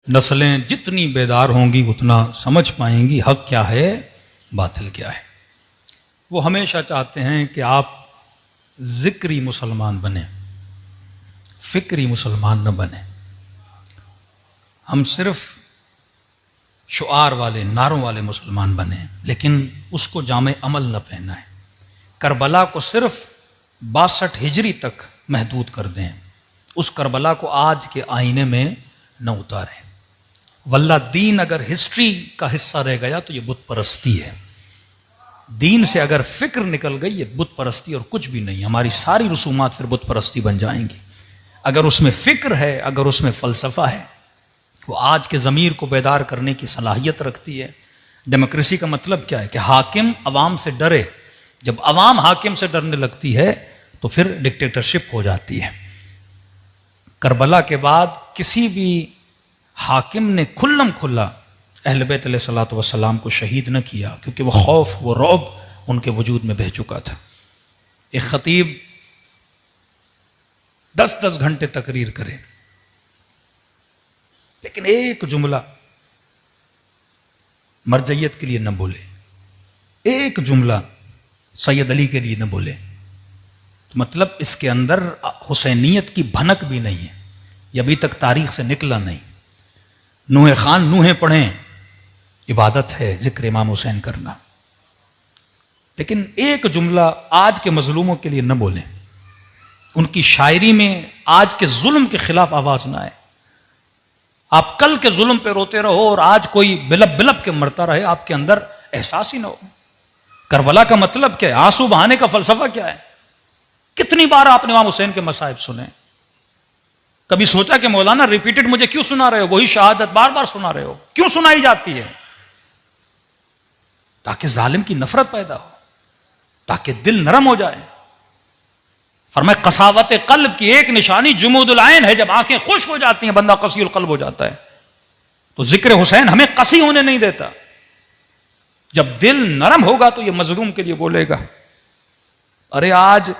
نسلیں جتنی بیدار ہوں گی اتنا سمجھ پائیں گی حق کیا ہے باطل کیا ہے۔ وہ ہمیشہ چاہتے ہیں کہ آپ ذکری مسلمان بنیں، فکری مسلمان نہ بنیں۔ ہم صرف شعار والے نعروں والے مسلمان بنیں، لیکن اس کو جامع عمل نہ پہنائیں۔ کربلا کو صرف 62 ہجری تک محدود کر دیں، اس کربلا کو آج کے آئینے میں نہ اتاریں۔ واللہ دین اگر ہسٹری کا حصہ رہ گیا تو یہ بت پرستی ہے۔ دین سے اگر فکر نکل گئی یہ بت پرستی اور کچھ بھی نہیں۔ ہماری ساری رسومات پھر بت پرستی بن جائیں گی۔ اگر اس میں فکر ہے، اگر اس میں فلسفہ ہے، وہ آج کے ضمیر کو بیدار کرنے کی صلاحیت رکھتی ہے۔ ڈیموکریسی کا مطلب کیا ہے کہ حاکم عوام سے ڈرے۔ جب عوام حاکم سے ڈرنے لگتی ہے تو پھر ڈکٹیٹرشپ ہو جاتی ہے۔ کربلا کے بعد کسی بھی حاکم نے کھلم کھلا اہل بیت علیہ الصلوۃ والسلام کو شہید نہ کیا، کیونکہ وہ خوف، وہ رعب ان کے وجود میں بہہ چکا تھا۔ ایک خطیب 10 گھنٹے تقریر کرے لیکن ایک جملہ مرجعیت کے لیے نہ بولے، ایک جملہ سید علی کے لیے نہ بولے، مطلب اس کے اندر حسینیت کی بھنک بھی نہیں ہے، یہ ابھی تک تاریخ سے نکلا نہیں۔ نوح خان نوحیں پڑھیں، عبادت ہے ذکر امام حسین کرنا، لیکن ایک جملہ آج کے مظلوموں کے لیے نہ بولیں، ان کی شاعری میں آج کے ظلم کے خلاف آواز نہ آئے۔ آپ کل کے ظلم پہ روتے رہو اور آج کوئی بلب بلب کے مرتا رہے، آپ کے اندر احساس ہی نہ ہو۔ کربلا کا مطلب کیا ہے؟ آنسو بہانے کا فلسفہ کیا ہے؟ کتنی بار آپ نے امام حسین کے مصائب سنے؟ کبھی سوچا کہ مولانا ریپیٹڈ مجھے کیوں سنا رہے ہو؟ وہی شہادت بار بار سنا رہے ہو، کیوں سنائی جاتی ہے؟ تاکہ ظالم کی نفرت پیدا ہو، تاکہ دل نرم ہو جائے۔ فرمائے قساوت قلب کی ایک نشانی جمود العین ہے، جب آنکھیں خشک ہو جاتی ہیں بندہ قسی القلب ہو جاتا ہے۔ تو ذکر حسین ہمیں قسی ہونے نہیں دیتا۔ جب دل نرم ہوگا تو یہ مظلوم کے لیے بولے گا۔ ارے آج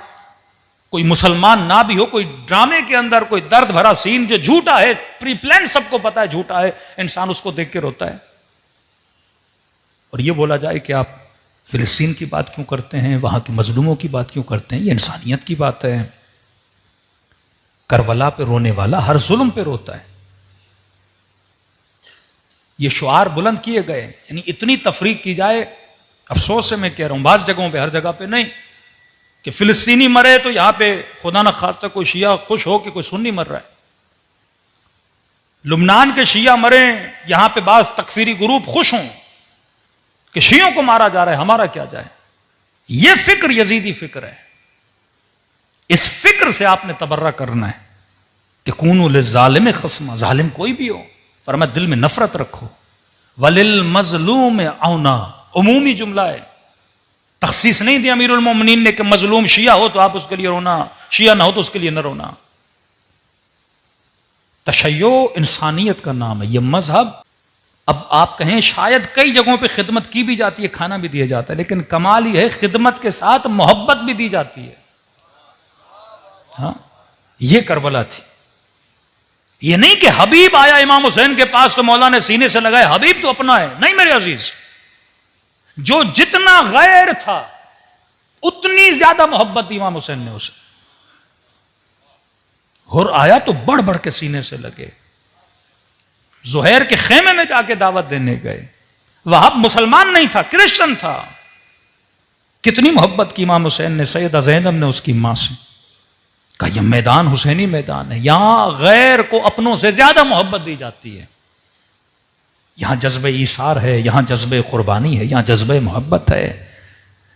کوئی مسلمان نہ بھی ہو، کوئی ڈرامے کے اندر کوئی درد بھرا سین جو جھوٹا ہے، پری پلان سب کو پتا ہے جھوٹا ہے، انسان اس کو دیکھ کے روتا ہے، اور یہ بولا جائے کہ آپ فلسطین کی بات کیوں کرتے ہیں، وہاں کے مظلوموں کی بات کیوں کرتے ہیں؟ یہ انسانیت کی بات ہے۔ کربلا پہ رونے والا ہر ظلم پہ روتا ہے۔ یہ شعار بلند کیے گئے، یعنی اتنی تفریق کی جائے، افسوس سے میں کہہ رہا ہوں بعض جگہوں پہ، ہر جگہ پہ نہیں، کہ فلسطینی مرے تو یہاں پہ خدا نہ خواستہ کوئی شیعہ خوش ہو کہ کوئی سنی مر رہا ہے، لبنان کے شیعہ مرے، یہاں پہ بعض تکفیری گروپ خوش ہوں کہ شیعوں کو مارا جا رہا ہے، ہمارا کیا جائے۔ یہ فکر یزیدی فکر ہے۔ اس فکر سے آپ نے تبرہ کرنا ہے کہ کونوا للظالم خصما، ظالم کوئی بھی ہو، فرمایا دل میں نفرت رکھو۔ وللمظلوم اونا، عمومی جملہ ہے، تخصیص نہیں دی امیر المومنین نے کہ مظلوم شیعہ ہو تو آپ اس کے لیے رونا، شیعہ نہ ہو تو اس کے لیے نہ رونا۔ تشیع انسانیت کا نام ہے، یہ مذہب، اب آپ کہیں شاید کئی جگہوں پہ خدمت کی بھی جاتی ہے، کھانا بھی دیا جاتا ہے، لیکن کمال یہ ہے خدمت کے ساتھ محبت بھی دی جاتی ہے۔ ہاں، یہ کربلا تھی۔ یہ نہیں کہ حبیب آیا امام حسین کے پاس تو مولا نے سینے سے لگائے، حبیب تو اپنا ہے، نہیں میرے عزیز، جو جتنا غیر تھا اتنی زیادہ محبت دی امام حسین نے اسے۔ ہر آیا تو بڑھ بڑھ کے سینے سے لگے، زہیر کے خیمے میں جا کے دعوت دینے گئے۔ وہاب مسلمان نہیں تھا، کرسچن تھا، کتنی محبت کی امام حسین نے سیدہ زینب نے اس کی ماں سے۔ کہا یہ میدان حسینی میدان ہے، یہاں غیر کو اپنوں سے زیادہ محبت دی جاتی ہے، یہاں جذبہ ایثار ہے، یہاں جذبہ قربانی ہے، یہاں جذبہ محبت ہے۔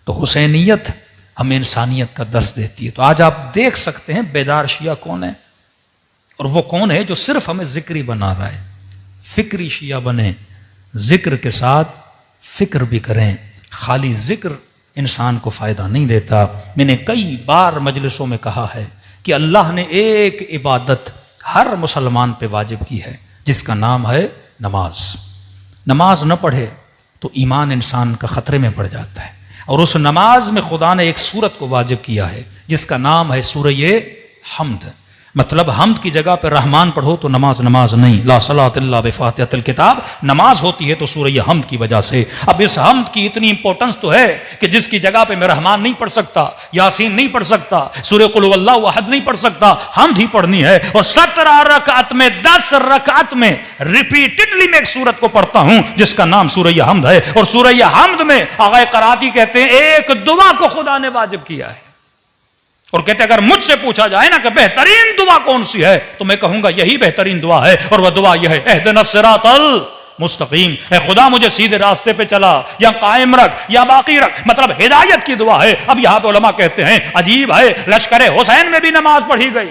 تو حسینیت ہمیں انسانیت کا درس دیتی ہے۔ تو آج آپ دیکھ سکتے ہیں بیدار شیعہ کون ہے، اور وہ کون ہے جو صرف ہمیں ذکری بنا رہا ہے۔ فکری شیعہ بنیں، ذکر کے ساتھ فکر بھی کریں۔ خالی ذکر انسان کو فائدہ نہیں دیتا۔ میں نے کئی بار مجلسوں میں کہا ہے کہ اللہ نے ایک عبادت ہر مسلمان پہ واجب کی ہے، جس کا نام ہے نماز۔ نماز نہ پڑھے تو ایمان انسان کا خطرے میں پڑ جاتا ہے، اور اس نماز میں خدا نے ایک سورت کو واجب کیا ہے جس کا نام ہے سورہ حمد۔ مطلب حمد کی جگہ پہ رحمان پڑھو تو نماز نہیں، لا صلاۃ الا بفاتحۃ الکتاب، نماز ہوتی ہے تو سورہ حمد کی وجہ سے۔ اب اس حمد کی اتنی امپورٹنس تو ہے کہ جس کی جگہ پہ میں رحمان نہیں پڑھ سکتا، یاسین نہیں پڑھ سکتا، سورہ قل هو اللہ احد نہیں پڑھ سکتا، حمد ہی پڑھنی ہے۔ اور 17 رکعت میں 10 رکعت میں ریپیٹڈلی میں ایک سورت کو پڑھتا ہوں جس کا نام سورہ حمد ہے، اور سورہ حمد میں آقا قراتی کہتے ہیں ایک دعا کو خدا نے واجب کیا ہے، اور کہتے اگر مجھ سے پوچھا جائے نا کہ بہترین دعا کون سی ہے تو میں کہوں گا یہی بہترین دعا ہے، اور وہ دعا یہ ہے اہدنا الصراط المستقیم، اے خدا مجھے سیدھے راستے پہ چلا یا قائم رکھ یا باقی رکھ، مطلب ہدایت کی دعا ہے۔ اب یہاں پہ علماء کہتے ہیں عجیب ہے، لشکر حسین میں بھی نماز پڑھی گئی،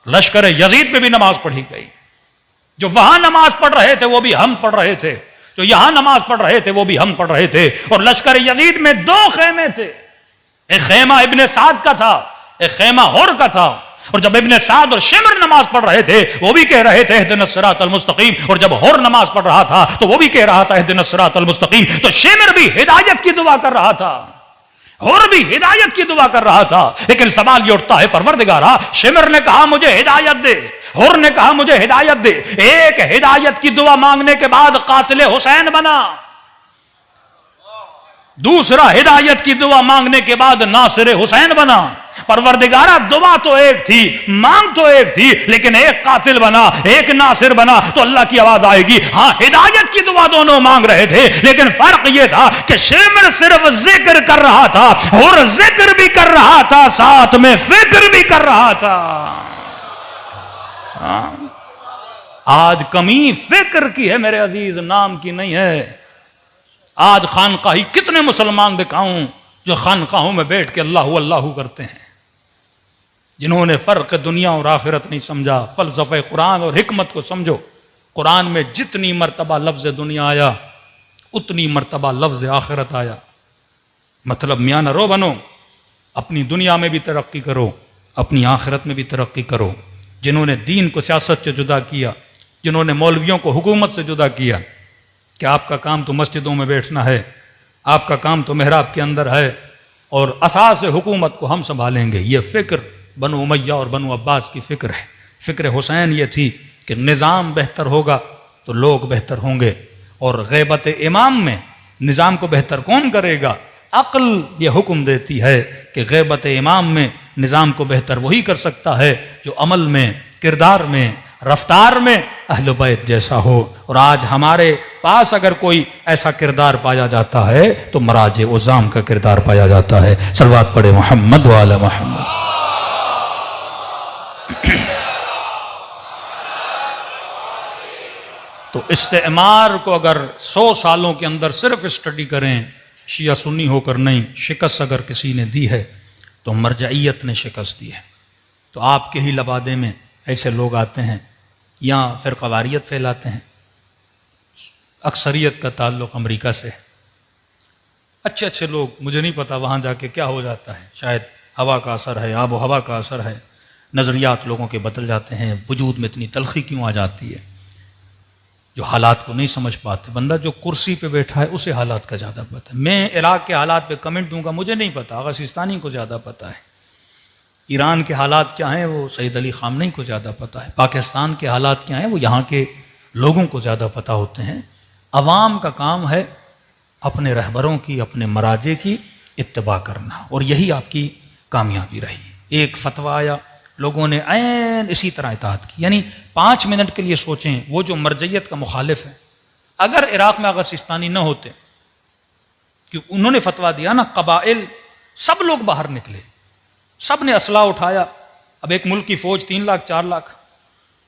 لشکر یزید میں بھی نماز پڑھی گئی، جو وہاں نماز پڑھ رہے تھے وہ بھی ہم پڑھ رہے تھے، جو یہاں نماز پڑھ رہے تھے وہ بھی ہم پڑھ رہے تھے، اور لشکر یزید میں 2 خیمے تھے، ایک خیمہ ابن سعد کا تھا، ایک خیمہ ہور کا تھا، اور جب ابن سعد اور شمر نماز پڑھ رہے تھے وہ بھی کہہ رہے تھے اہدنا الصراط المستقیم، اور جب ہور نماز پڑھ رہا تھا تو وہ بھی کہہ رہا تھا اہدنا الصراط المستقیم۔ تو شمر بھی ہدایت کی دعا کر رہا تھا، ہور بھی ہدایت کی دعا کر رہا تھا، لیکن سوال یہ اٹھتا ہے پروردگارا شمر نے کہا مجھے ہدایت دے، ہور نے کہا مجھے ہدایت دے، ایک ہدایت کی دعا مانگنے کے بعد قاتل حسین بنا، دوسرا ہدایت کی دعا مانگنے کے بعد ناصر حسین بنا۔ پروردگارہ دعا تو ایک تھی، مانگ تو ایک تھی، لیکن ایک قاتل بنا، ایک ناصر بنا تو اللہ کی آواز آئے گی۔ ہاں ہدایت کی دعا دونوں مانگ رہے تھے، لیکن فرق یہ تھا کہ شمر صرف ذکر کر رہا تھا اور ذکر بھی کر رہا تھا ساتھ میں فکر بھی کر رہا تھا۔ آج کمی فکر کی ہے میرے عزیز، نام کی نہیں ہے۔ آج خانقاہی کتنے مسلمان دکھاؤں جو خانقاہوں میں بیٹھ کے اللہ اللہ کرتے ہیں، جنہوں نے فرق دنیا اور آخرت نہیں سمجھا۔ فلسفہ قرآن اور حکمت کو سمجھو، قرآن میں جتنی مرتبہ لفظ دنیا آیا اتنی مرتبہ لفظ آخرت آیا۔ مطلب میاں نہ رو بنو، اپنی دنیا میں بھی ترقی کرو، اپنی آخرت میں بھی ترقی کرو۔ جنہوں نے دین کو سیاست سے جدا کیا، جنہوں نے مولویوں کو حکومت سے جدا کیا کہ آپ کا کام تو مسجدوں میں بیٹھنا ہے، آپ کا کام تو محراب کے اندر ہے، اور اساس حکومت کو ہم سنبھالیں گے، یہ فکر بنو امیہ اور بنو عباس کی فکر ہے۔ فکر حسین یہ تھی کہ نظام بہتر ہوگا تو لوگ بہتر ہوں گے، اور غیبت امام میں نظام کو بہتر کون کرے گا؟ عقل یہ حکم دیتی ہے کہ غیبت امام میں نظام کو بہتر وہی کر سکتا ہے جو عمل میں، کردار میں، رفتار میں اہل بیت جیسا ہو۔ اور آج ہمارے پاس اگر کوئی ایسا کردار پایا جاتا ہے تو مراج عظام کا کردار پایا جاتا ہے۔ صلوات پڑھے محمد وعلی محمد۔ تو استعمار کو اگر 100 سالوں کے اندر صرف اسٹڈی کریں، شیعہ سنی ہو کر نہیں، شکست اگر کسی نے دی ہے تو مرجعیت نے شکست دی ہے۔ تو آپ کے ہی لبادے میں ایسے لوگ آتے ہیں یا فرقہ واریت پھیلاتے ہیں، اکثریت کا تعلق امریکہ سے ہے۔ اچھے اچھے لوگ، مجھے نہیں پتا وہاں جا کے کیا ہو جاتا ہے، شاید ہوا کا اثر ہے، آب و ہوا کا اثر ہے، نظریات لوگوں کے بدل جاتے ہیں، وجود میں اتنی تلخی کیوں آ جاتی ہے، جو حالات کو نہیں سمجھ پاتے۔ بندہ جو کرسی پہ بیٹھا ہے اسے حالات کا زیادہ پتہ ہے۔ میں عراق کے حالات پہ کمنٹ دوں گا، مجھے نہیں پتا، آغا سیستانی کو زیادہ پتا ہے۔ ایران کے حالات کیا ہیں وہ سید علی خامنئی کو زیادہ پتا ہے۔ پاکستان کے حالات کیا ہیں وہ یہاں کے لوگوں کو زیادہ پتا ہوتے ہیں۔ عوام کا کام ہے اپنے رہبروں کی، اپنے مراجع کی اتباع کرنا، اور یہی آپ کی کامیابی رہی۔ ایک فتویٰ آیا، لوگوں نے عین اسی طرح اطاعت کی۔ یعنی 5 منٹ کے لیے سوچیں، وہ جو مرجعیت کا مخالف ہے، اگر عراق میں آغا سیستانی نہ ہوتے، کہ انہوں نے فتویٰ دیا نا، قبائل سب لوگ باہر نکلے، سب نے اسلحہ اٹھایا۔ اب ایک ملک کی فوج 3 لاکھ 4 لاکھ،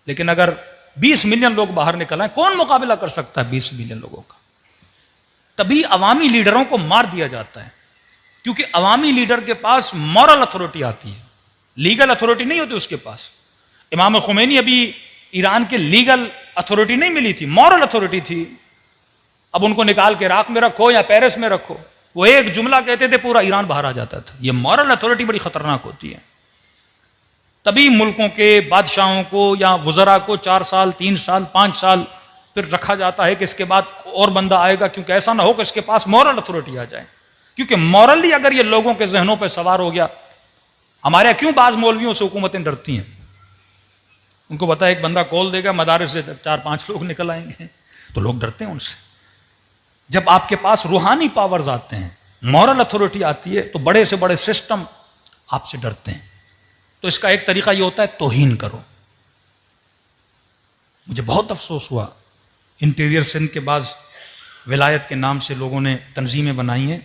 لیکن اگر 20 ملین لوگ باہر نکل آئے، کون مقابلہ کر سکتا ہے 20 ملین لوگوں کا؟ تبھی عوامی لیڈروں کو مار دیا جاتا ہے، کیونکہ عوامی لیڈر کے پاس مورل اتھارٹی آتی ہے، لیگل اتھارٹی نہیں ہوتی اس کے پاس۔ امام خمینی ابھی ایران کے لیگل اتھارٹی نہیں ملی تھی، مورل اتھارٹی تھی۔ اب ان کو نکال کے عراق میں رکھو یا پیرس میں رکھو، وہ ایک جملہ کہتے تھے پورا ایران باہر آ جاتا تھا۔ یہ مورل اتھارٹی بڑی خطرناک ہوتی ہے۔ تبھی ملکوں کے بادشاہوں کو یا وزراء کو 4 سال 3 سال 5 سال پھر رکھا جاتا ہے کہ اس کے بعد اور بندہ آئے گا، کیونکہ ایسا نہ ہو کہ اس کے پاس مورل اتھارٹی آ جائے۔ کیونکہ مورلی اگر یہ لوگوں کے ذہنوں پہ سوار ہو گیا، ہمارے کیوں بعض مولویوں سے حکومتیں ڈرتی ہیں؟ ان کو پتا ہے ایک بندہ کال دے گا مدارس سے 4-5 لوگ نکل آئیں گے، تو لوگ ڈرتے ہیں ان سے۔ جب آپ کے پاس روحانی پاورز آتے ہیں، مورل اتھارٹی آتی ہے، تو بڑے سے بڑے سسٹم آپ سے ڈرتے ہیں۔ تو اس کا ایک طریقہ یہ ہوتا ہے توہین کرو۔ مجھے بہت افسوس ہوا، انٹیریئر سندھ کے بعض ولایت کے نام سے لوگوں نے تنظیمیں بنائی ہیں،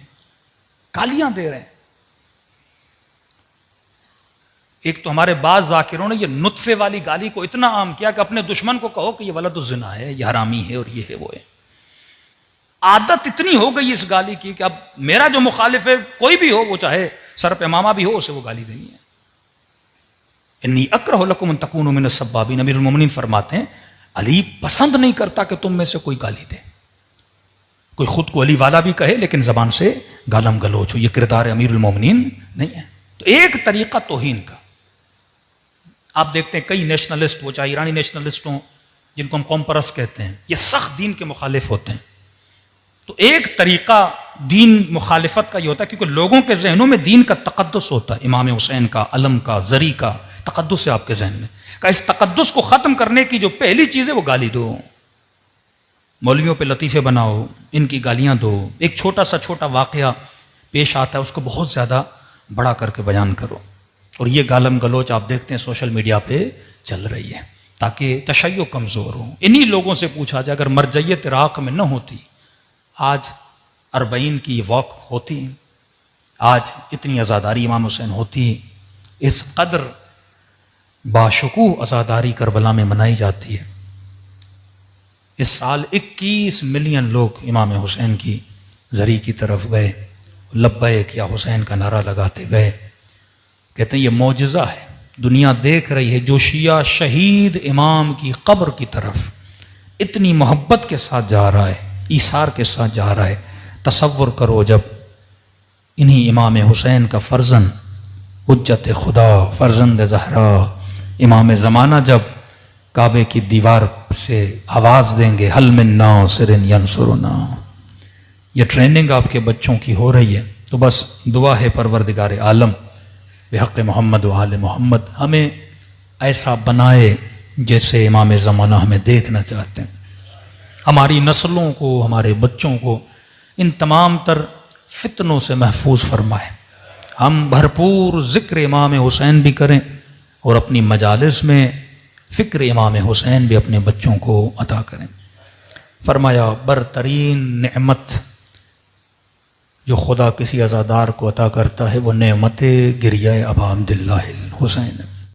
گالیاں دے رہے ہیں۔ ایک تو ہمارے بعض ذاکروں نے یہ نطفے والی گالی کو اتنا عام کیا کہ اپنے دشمن کو کہو کہ یہ ولد الزنا ہے، یہ حرامی ہے، اور یہ ہے وہ ہے۔ عادت اتنی ہو گئی اس گالی کی کہ اب میرا جو مخالف ہے کوئی بھی ہو، وہ چاہے سر پہ امامہ بھی ہو، اسے وہ گالی دینی ہے۔ انی اکرہ لکم ان تکونوا من السبابین، امیر المومنین فرماتے ہیں علی پسند نہیں کرتا کہ تم میں سے کوئی گالی دے، کوئی خود کو علی والا بھی کہے لیکن زبان سے گالم گلوچ ہو، یہ کردار امیر المومنین نہیں ہے۔ تو ایک طریقہ توہین کا، آپ دیکھتے ہیں کئی نیشنلسٹ، وہ چاہے ایرانی نیشنلسٹ ہوں جن کو ہم قوم پرست کہتے ہیں، یہ سخت دین کے مخالف ہوتے ہیں۔ تو ایک طریقہ دین مخالفت کا یہ ہوتا ہے، کیونکہ لوگوں کے ذہنوں میں دین کا تقدس ہوتا ہے، امام حسین کا، علم کا، زری کا تقدس ہے آپ کے ذہن میں، کہ اس تقدس کو ختم کرنے کی جو پہلی چیز ہے وہ گالی دو، مولویوں پہ لطیفے بناؤ، ان کی گالیاں دو، ایک چھوٹا واقعہ پیش آتا ہے اس کو بہت زیادہ بڑا کر کے بیان کرو، اور یہ گالم گلوچ آپ دیکھتے ہیں سوشل میڈیا پہ چل رہی ہے تاکہ تشیع کمزور ہو۔ انہی لوگوں سے پوچھا جائے اگر مرجعیت عراق میں نہ ہوتی، آج 40 کی واک ہوتی، آج اتنی عزاداری امام حسین ہوتی، اس قدر باشکوہ عزاداری کربلا میں منائی جاتی ہے۔ اس سال 21 ملین لوگ امام حسین کی زری کی طرف گئے، لبیک یا حسین کا نعرہ لگاتے گئے۔ کہتے ہیں یہ معجزہ ہے، دنیا دیکھ رہی ہے، جو شیعہ شہید امام کی قبر کی طرف اتنی محبت کے ساتھ جا رہا ہے، ایثار کے ساتھ جا رہا ہے۔ تصور کرو جب انہی امام حسین کا فرزند، حجت خدا، فرزند زہرا، امام زمانہ جب کعبے کی دیوار سے آواز دیں گے حل من ناصر ینصرنا، یہ ٹریننگ آپ کے بچوں کی ہو رہی ہے، تو بس دعا ہے پروردگار عالم بحق محمد و آل محمد ہمیں ایسا بنائے جیسے امام زمانہ ہمیں دیکھنا چاہتے ہیں، ہماری نسلوں کو، ہمارے بچوں کو ان تمام تر فتنوں سے محفوظ فرمائے، ہم بھرپور ذکر امام حسین بھی کریں اور اپنی مجالس میں فکر امام حسین بھی اپنے بچوں کو عطا کریں۔ فرمایا برترین نعمت جو خدا کسی عزادار کو عطا کرتا ہے وہ نعمت گریہ ابا عبداللہ الحسین۔